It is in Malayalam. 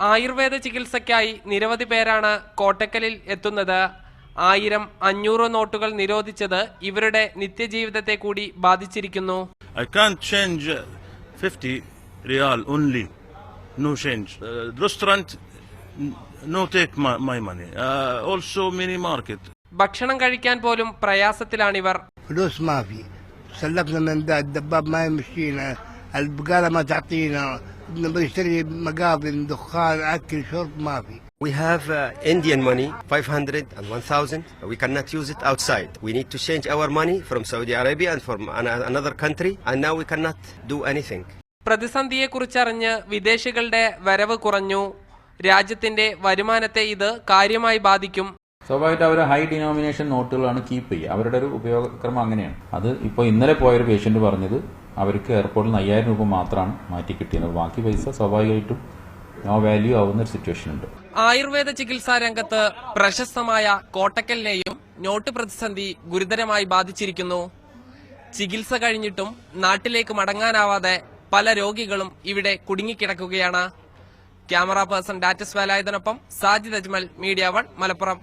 ആയുർവേദ ചികിത്സയ്ക്കായി നിരവധി പേരാണ് കോട്ടക്കലിൽ എത്തുന്നത്. 1000-500 നോട്ടുകൾ നിരോധിച്ചത് ഇവരുടെ നിത്യജീവിതത്തെ കൂടി ബാധിച്ചിരിക്കുന്നു. I can't change 50 riyal only. No change. Restaurant, no take my money. Also mini market. ഭക്ഷണം കഴിക്കാൻ പോലും പ്രയാസത്തിലാണിവർ. فلوس ما في. سلكنا من ده الدباب ما يمشينا. البقالة ما تعطينا. بنشتري مقابل دخان أكل شرب ما في. We have Indian money, 500 and 1,000. We cannot use it outside. We need to change our money from Saudi Arabia and from another country, and now we cannot do anything. പ്രതിസന്ധിയെക്കുറിച്ചറിഞ്ഞ് വിദേശികളുടെ വരവ് കുറഞ്ഞു. രാജ്യത്തിന്റെ വരുമാനത്തെ ഇത് കാര്യമായി ബാധിക്കും. സ്വാഭാവികമായിട്ട് അവർ ഹൈ ഡിനോമിനേഷൻ നോട്ടുകളാണ് കീപ്പ് ചെയ്യുക. അവരുടെ ഒരു ഉപയോഗക്രമം അങ്ങനെയാണ്. അത് ഇപ്പോൾ ഇന്നലെ പോയൊരു പേഷ്യന്റ് പറഞ്ഞത് അവർക്ക് എയർപോർട്ടിൽ 5000 രൂപ മാത്രമാണ് മാറ്റി കിട്ടിയത്. ബാക്കി പൈസ സ്വാഭാവികമായിട്ടും നോ വാല്യൂ ആവുന്ന ഒരു സിറ്റുവേഷൻ ഉണ്ട്. ആയുർവേദ ചികിത്സാ രംഗത്ത് പ്രശസ്തമായ കോട്ടക്കലിനെയും നോട്ട് പ്രതിസന്ധി ഗുരുതരമായി ബാധിച്ചിരിക്കുന്നു. ചികിത്സ കഴിഞ്ഞിട്ടും നാട്ടിലേക്ക് മടങ്ങാനാവാതെ പല രോഗികളും ഇവിടെ കുടുങ്ങിക്കിടക്കുകയാണ്. ക്യാമറ പേഴ്സൺ ഡാറ്റസ് വേലായുധനൊപ്പം സാജിദ് അജ്മൽ, മീഡിയ 1 മലപ്പുറം.